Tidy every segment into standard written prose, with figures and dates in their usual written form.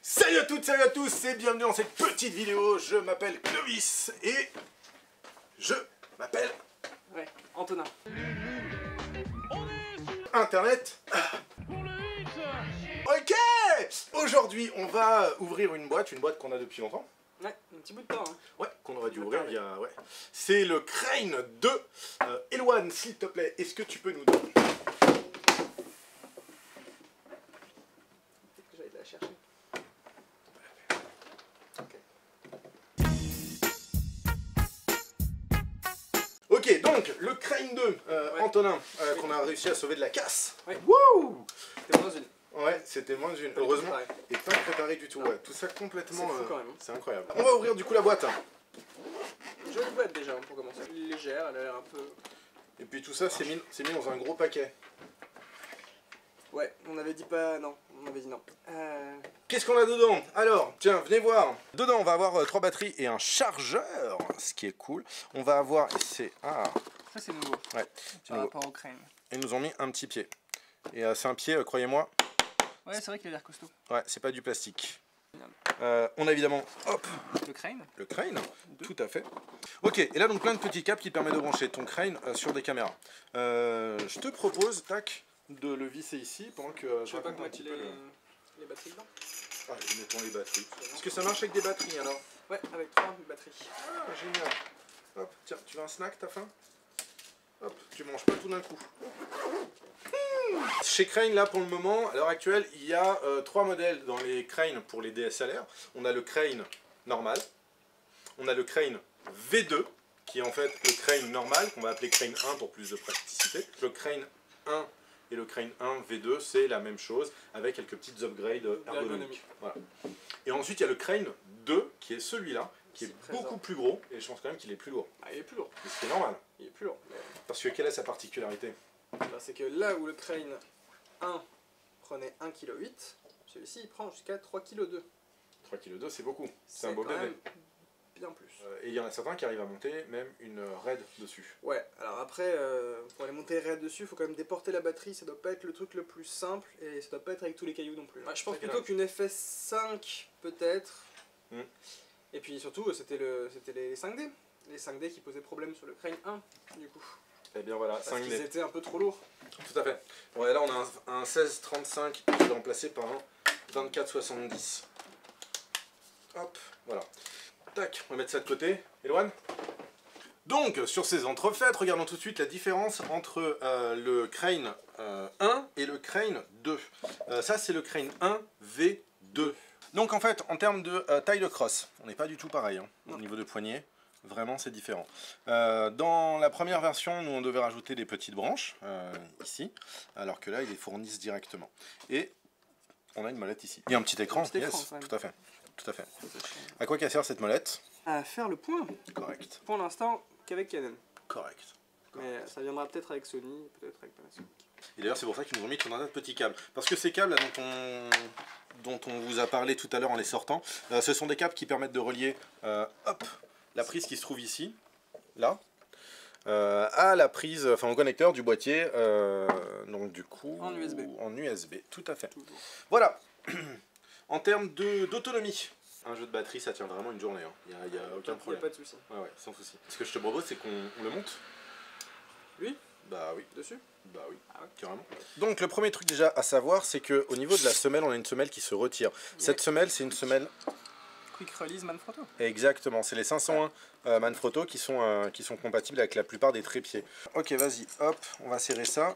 Salut à toutes, salut à tous et bienvenue dans cette petite vidéo. Je m'appelle Clovis et je m'appelle... Ouais, Antonin. Internet. Ok. Aujourd'hui on va ouvrir une boîte qu'on a depuis longtemps. Ouais, un petit bout de temps. Hein. Ouais, qu'on aurait dû ouvrir il y a... Ouais. C'est le Crane 2. Eloane, s'il te plaît, est-ce que tu peux nous donner... Peut-être que j'allais la chercher. Ok, donc le Crane 2, Ouais. Antonin, qu'on a réussi à sauver de la casse. Ouais. Wouh! C'était moins une. Ouais, c'était moins d'une. Heureusement, préparé. et pas préparé du tout. Non. Ouais, tout ça complètement. C'est fou quand même. C'est incroyable. On va ouvrir du coup la boîte. Jolie boîte déjà pour commencer. Légère, elle a l'air un peu. Et puis tout ça, c'est mis dans un gros paquet. Ouais, on avait dit pas. Non, on avait dit non. Qu'est-ce qu'on a dedans? Alors, tiens, venez voir. Dedans, on va avoir 3 batteries et un chargeur, ce qui est cool. On va avoir. C'est. Ah, Ça c'est nouveau. ouais, c'est Par nouveau. rapport au crane. Ils nous ont mis un petit pied. Et c'est un pied, croyez-moi. Ouais, c'est vrai qu'il a l'air costaud. Ouais, c'est pas du plastique. On a évidemment, hop, Le crane. le crane, tout à fait. Ok, et là donc plein de petits câbles qui te permettent de brancher ton crane sur des caméras. Je te propose, tac, de le visser ici pendant que Je sais pas raconte comment un petit mettre peu les batteries dedans. Ah, mettons les batteries. Est-ce que ça marche avec des batteries alors? Ouais, avec 3 batteries. Ah, génial. Hop, tiens, tu veux un snack, t'as faim? Hop, tu manges pas tout d'un coup. Chez Crane, là, pour le moment, à l'heure actuelle, il y a 3 modèles dans les Crane pour les DSLR. On a le Crane normal, on a le Crane V2, qui est en fait le Crane normal, qu'on va appeler Crane 1 pour plus de praticité. Le Crane 1 et le Crane 1 V2, c'est la même chose, avec quelques petites upgrades ergonomiques. Voilà. Et ensuite, il y a le Crane 2, qui est celui-là, qui est beaucoup plus gros, et je pense quand même qu'il est plus lourd. Ah, il est plus lourd. Mais c'est normal. Il est plus lourd. Mais... Parce que quelle est sa particularité? c'est que là où le crane 1 prenait 1,8 kg, celui-ci il prend jusqu'à 3,2 kg. 3,2 kg, c'est beaucoup. C'est un beau quand bébé. même bien plus. Et il y en a certains qui arrivent à monter même une RAID dessus. Ouais, alors après, pour aller monter les raids dessus, il faut quand même déporter la batterie, ça doit pas être le truc le plus simple, et ça doit pas être avec tous les cailloux non plus. Ouais, je pense plutôt qu'une FS5 peut-être. Et puis surtout, c'était les 5D. Les 5D qui posaient problème sur le Crane 1, du coup. Et bien voilà, Parce 5D. qu'ils étaient un peu trop lourds. Tout à fait. Ouais, là on a un 1635 qui est remplacé par un 2470. Hop, voilà. Tac, on va mettre ça de côté. Eloane. Donc, sur ces entrefaites, regardons tout de suite la différence entre le Crane 1 et le Crane 2. Ça, c'est le Crane 1 V2. Donc, en fait, en termes de taille de crosse, on n'est pas du tout pareil hein, au niveau de poignet. Vraiment, c'est différent. Dans la première version, nous, on devait rajouter des petites branches, ici, alors que là, ils les fournissent directement. Et on a une molette ici. Il y a un petit écran, yes, tout à fait. Tout à fait. À quoi qu'elle sert cette molette? À faire le point. Correct. Pour l'instant, qu'avec Canon. Correct. Mais ça viendra peut-être avec Sony, peut-être avec Panasonic. Et d'ailleurs, c'est pour ça qu'ils nous ont mis tout un tas de petits câbles. Parce que ces câbles dont on vous a parlé tout à l'heure en les sortant, ce sont des câbles qui permettent de relier hop, la prise qui se trouve ici, là, à la prise, enfin au connecteur du boîtier, donc du coup... En USB. En USB, tout à fait. Toujours. Voilà. En termes d'autonomie, un jeu de batterie, ça tient vraiment une journée. Hein. Il n'y a aucun Il n'y problème. a pas de souci. Ouais, sans souci. Ce que je te propose, c'est qu'on le monte. Lui? Bah oui. Dessus? Bah oui, Ah ouais. carrément. Donc le premier truc déjà à savoir, c'est qu'au niveau de la semelle, on a une semelle qui se retire. Cette semelle, c'est une semelle... Quick Release Manfrotto. Exactement, c'est les 501 Manfrotto qui sont compatibles avec la plupart des trépieds. Ok, vas-y, hop, on va serrer ça.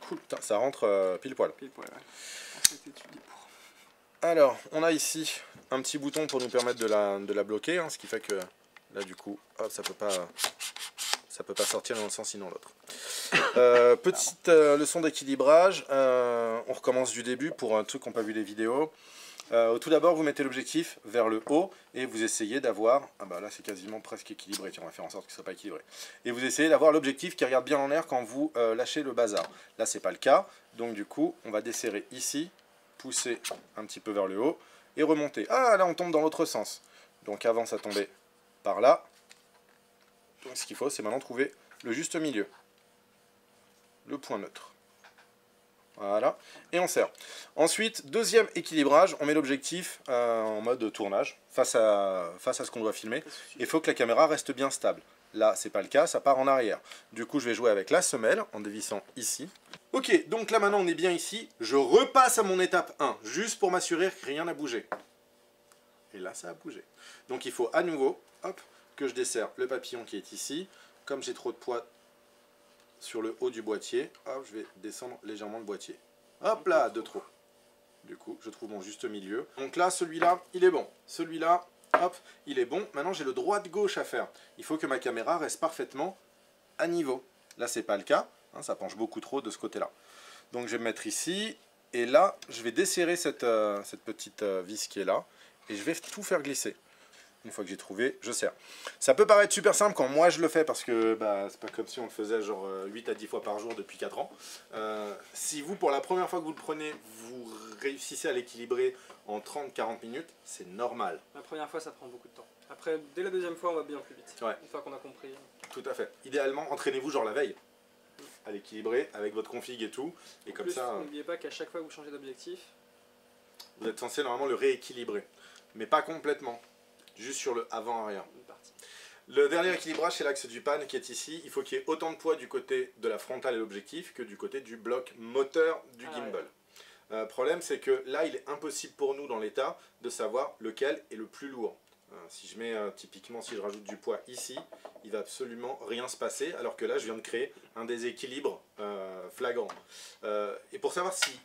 Cool, putain, ça rentre pile poil. Pile poil, ouais. On s'est étudié pour. Alors, on a ici un petit bouton pour nous permettre de la bloquer, hein, ce qui fait que là du coup, hop, ça peut pas sortir dans un sens sinon l'autre. Petite leçon d'équilibrage, on recommence du début pour un truc qu'on n'a pas vu les vidéos. Tout d'abord, vous mettez l'objectif vers le haut et vous essayez d'avoir, ah bah là c'est quasiment presque équilibré, tiens, on va faire en sorte que ce soit pas équilibré. Et vous essayez d'avoir l'objectif qui regarde bien en l'air quand vous lâchez le bazar. Là c'est pas le cas, donc du coup on va desserrer ici, pousser un petit peu vers le haut et remonter. Ah là on tombe dans l'autre sens, donc avant ça tombait par là. Donc ce qu'il faut c'est maintenant trouver le juste milieu, le point neutre. Voilà, et on serre. Ensuite, deuxième équilibrage, on met l'objectif en mode tournage, face à ce qu'on doit filmer. Il faut que la caméra reste bien stable. Là, c'est pas le cas, ça part en arrière. Du coup, je vais jouer avec la semelle, en dévissant ici. Ok, donc là maintenant on est bien ici. Je repasse à mon étape 1, juste pour m'assurer que rien n'a bougé. Et là, ça a bougé. Donc il faut à nouveau, hop, que je desserre le papillon qui est ici. Comme j'ai trop de poids sur le haut du boîtier, hop, je vais descendre légèrement le boîtier. Hop là, de trop. Du coup, je trouve mon juste milieu. Donc là, celui-là, il est bon. Celui-là, hop, il est bon. Maintenant, j'ai le droite-gauche à faire. Il faut que ma caméra reste parfaitement à niveau. Là, c'est pas le cas. Hein, ça penche beaucoup trop de ce côté-là. Donc, je vais me mettre ici. Et là, je vais desserrer cette petite vis qui est là. Et je vais tout faire glisser. Une fois que j'ai trouvé, je serre. Ça peut paraître super simple quand moi je le fais parce que bah, c'est pas comme si on le faisait genre 8 à 10 fois par jour depuis 4 ans. Si vous, pour la première fois que vous le prenez, vous réussissez à l'équilibrer en 30-40 minutes, c'est normal. La première fois, ça prend beaucoup de temps. Après, dès la deuxième fois, on va bien plus vite. Ouais. Une fois qu'on a compris. Tout à fait. Idéalement, entraînez-vous genre la veille à l'équilibrer avec votre config et tout. Et comme ça, n'oubliez pas qu'à chaque fois que vous changez d'objectif, vous êtes censé normalement le rééquilibrer. Mais pas complètement. Juste sur le avant-arrière. Le dernier équilibrage, c'est l'axe du pan qui est ici. Il faut qu'il y ait autant de poids du côté de la frontale et l'objectif que du côté du bloc moteur du gimbal. Ouais. Problème, c'est que là, il est impossible pour nous, dans l'état, de savoir lequel est le plus lourd. Si je mets, typiquement, si je rajoute du poids ici, il va absolument rien se passer, alors que là, je viens de créer un déséquilibre flagrant. Et pour savoir si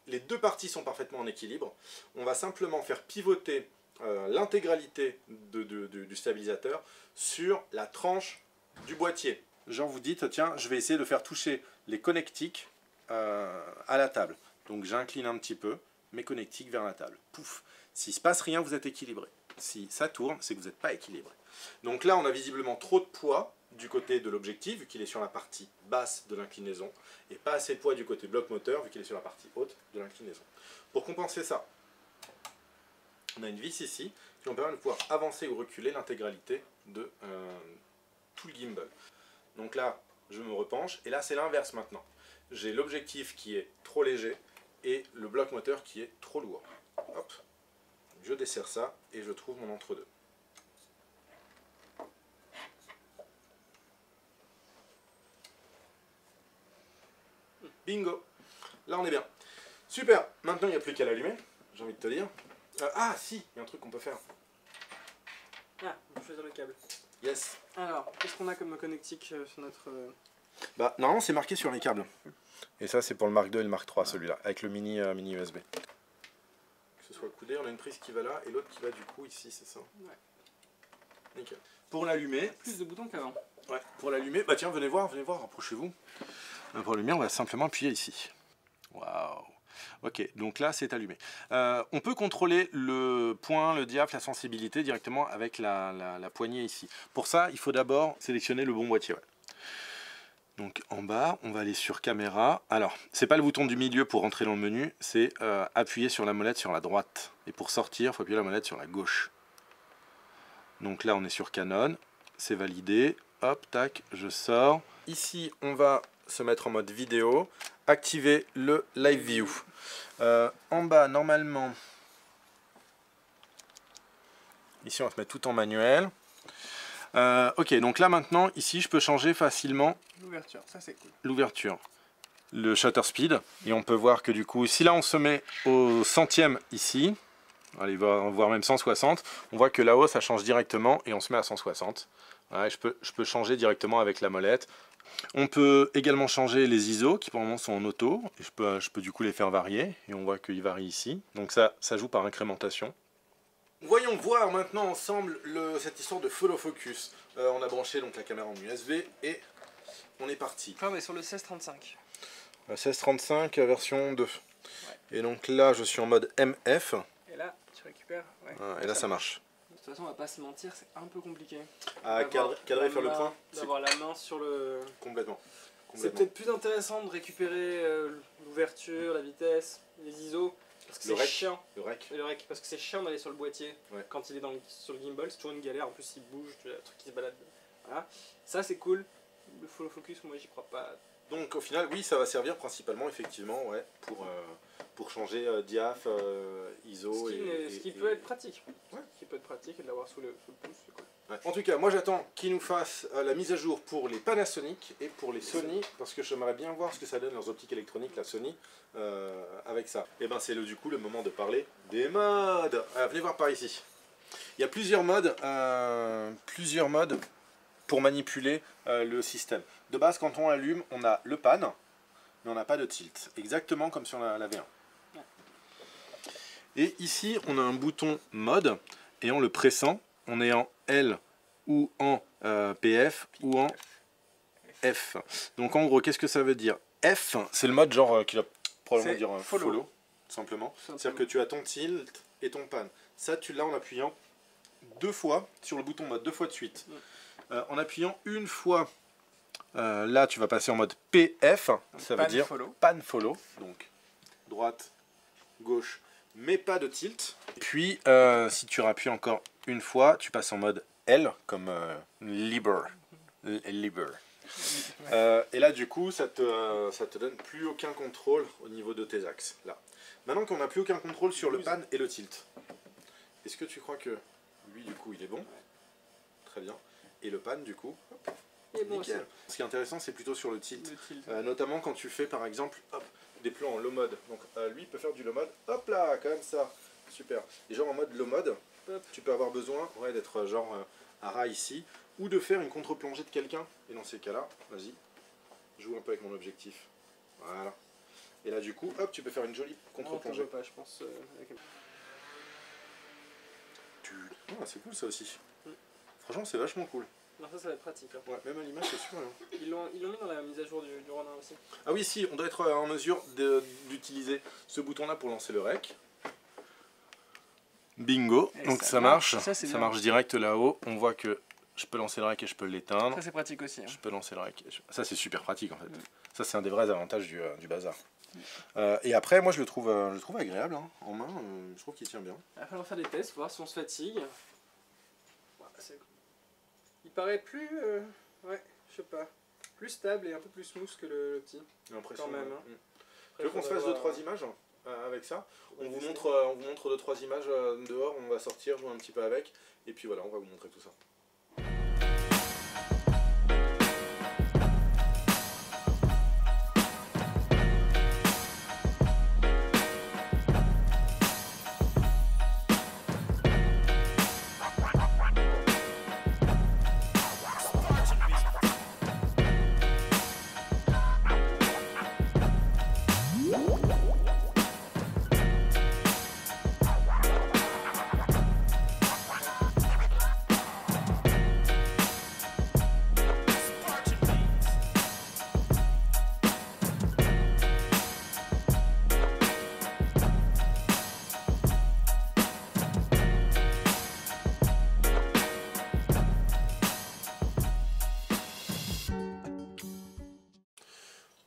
les deux parties sont parfaitement en équilibre, on va simplement faire pivoter l'intégralité du stabilisateur sur la tranche du boîtier. Genre vous dites, tiens, je vais essayer de faire toucher les connectiques à la table. Donc j'incline un petit peu mes connectiques vers la table. Pouf. S'il ne se passe rien, vous êtes équilibré. Si ça tourne, c'est que vous n'êtes pas équilibré. Donc là, on a visiblement trop de poids du côté de l'objectif, vu qu'il est sur la partie basse de l'inclinaison, et pas assez de poids du côté bloc moteur, vu qu'il est sur la partie haute de l'inclinaison. Pour compenser ça, on a une vis ici qui nous permet de pouvoir avancer ou reculer l'intégralité de tout le gimbal. Donc là, je me repenche, et là c'est l'inverse maintenant. J'ai l'objectif qui est trop léger et le bloc moteur qui est trop lourd. Hop. Je desserre ça et je trouve mon entre-deux. Bingo. Là on est bien. Super. Maintenant il n'y a plus qu'à l'allumer, j'ai envie de te dire. Ah si, il y a un truc qu'on peut faire. Ah, on peut choisir le câble. Yes. Alors, qu'est-ce qu'on a comme connectique sur notre... Bah, normalement c'est marqué sur les câbles. Et ça c'est pour le Mark II et le Mark III, celui-là, avec le mini USB. Que ce soit coudé, on a une prise qui va là et l'autre qui va du coup ici, c'est ça? Ouais. Nickel. Pour l'allumer... Plus de boutons qu'avant. Ouais, pour l'allumer, bah tiens, venez voir, rapprochez-vous. Pour l'allumer, on va simplement appuyer ici. Waouh. Ok, donc là c'est allumé. On peut contrôler le point, le diaph, la sensibilité directement avec la poignée ici. Pour ça, il faut d'abord sélectionner le bon boîtier. Ouais. Donc en bas, on va aller sur caméra. Alors, c'est pas le bouton du milieu pour rentrer dans le menu, c'est appuyer sur la molette sur la droite. Et pour sortir, il faut appuyer la molette sur la gauche. Donc là, on est sur Canon, c'est validé. Hop, tac, je sors. Ici, on va se mettre en mode vidéo, activer le Live View. En bas, normalement, ici on va se mettre tout en manuel. Ok, donc là maintenant, ici je peux changer facilement l'ouverture, ça c'est cool. L'ouverture, le shutter speed, et on peut voir que du coup, si là on se met au centième ici, allez voir même 160, on voit que là-haut ça change directement et on se met à 160. Voilà, je peux changer directement avec la molette. On peut également changer les ISO qui pour le moment sont en auto. Et je peux du coup les faire varier. Et on voit qu'ils varient ici. Donc ça joue par incrémentation. Voyons voir maintenant ensemble cette histoire de follow focus. On a branché donc la caméra en USB et on est parti. Ah, on est sur le 1635. 1635 version 2. Ouais. Et donc là je suis en mode MF. Et là tu récupères. Ouais. Et là ça marche. De toute façon, on va pas se mentir, c'est un peu compliqué. À cadrer, faire le point. D'avoir la main sur le... Complètement. C'est peut-être plus intéressant de récupérer l'ouverture, la vitesse, les ISO. Parce que c'est chiant. Le rec. Et le rec. Parce que c'est chiant d'aller sur le boîtier. Ouais. Quand il est sur le gimbal, c'est toujours une galère. En plus, il bouge, tu as le truc qui se balade. Voilà. Ça, c'est cool. Le follow focus, moi, j'y crois pas. Donc au final, oui, ça va servir principalement, effectivement, ouais, pour changer diaph, ISO ce qui peut être pratique. Ouais. Ce qui peut être pratique et de l'avoir sous le pouce, c'est cool. Ouais. En tout cas, moi j'attends qu'ils nous fassent la mise à jour pour les Panasonic et pour les Sony, parce que j'aimerais bien voir ce que ça donne leurs optiques électroniques, la Sony, avec ça. Et ben c'est du coup le moment de parler des modes. Venez voir par ici. Il y a plusieurs modes pour manipuler le système. De base, quand on allume, on a le pan, mais on n'a pas de tilt. Exactement comme sur la V1. Ouais. Et ici, on a un bouton mode, et en le pressant, on est en L ou en PF ou en F. Donc en gros, qu'est-ce que ça veut dire? F, c'est le mode genre qui va probablement dire follow, simplement. C'est-à-dire que tu as ton tilt et ton pan. Ça, tu l'as en appuyant 2 fois sur le bouton mode, 2 fois de suite. En appuyant une fois, là tu vas passer en mode PF, ça veut dire pan follow, donc droite, gauche, mais pas de tilt. Puis si tu rappuies encore une fois, tu passes en mode L, comme liber. Et là du coup, ça te donne plus aucun contrôle au niveau de tes axes. Là. Maintenant qu'on n'a plus aucun contrôle sur le pan et le tilt, est-ce que tu crois que lui du coup il est bon? Très bien. Et le pan du coup, bon aussi. Ce qui est intéressant c'est plutôt sur le tilt. Notamment quand tu fais par exemple des plans en low mode. Donc lui il peut faire du low mode, hop là, comme ça. Super. Et genre en mode low mode, tu peux avoir besoin d'être genre à ras ici, ou de faire une contre-plongée de quelqu'un. Et dans ces cas-là, vas-y, joue un peu avec mon objectif. Voilà. Et là du coup, hop, tu peux faire une jolie contre-plongée. Je pense. Ah, c'est cool ça aussi. Franchement, c'est vachement cool. Non, ça va être pratique. Hein. Ouais, même à l'image, c'est super. Hein. Ils l'ont mis dans la mise à jour du Ronin aussi. Ah oui, si, on doit être en mesure d'utiliser ce bouton-là pour lancer le rec. Bingo, et donc ça marche. Ça marche direct là-haut. On voit que je peux lancer le rec et je peux l'éteindre. Ça, c'est pratique aussi. Hein. Je peux lancer le rec. Ça, c'est super pratique en fait. Ça, c'est un des vrais avantages du bazar. Et après, moi, je le trouve agréable hein, en main. Je trouve qu'il tient bien. Après, on va faire des tests, voir si on se fatigue. Il paraît plus, ouais, je sais pas, plus stable et un peu plus smooth que le petit. L'impression. Quand même. Hein. Tu veux qu'on se fasse 2-3 images avec ça? On vous montre 2-3 images dehors. On va sortir, jouer un petit peu avec, et puis voilà, on va vous montrer tout ça.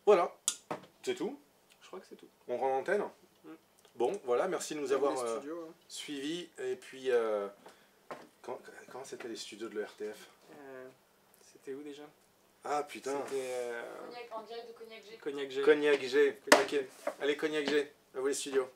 Voilà, c'est tout. Je crois que c'est tout. On rend l'antenne. Bon, voilà, merci de nous avoir suivis. Et puis, comment c'était les studios de l'ERTF? C'était où déjà? Ah putain. En direct de Cognac G. Cognac G. Cognac G. Ok. Allez, Cognac G. À vous les studios.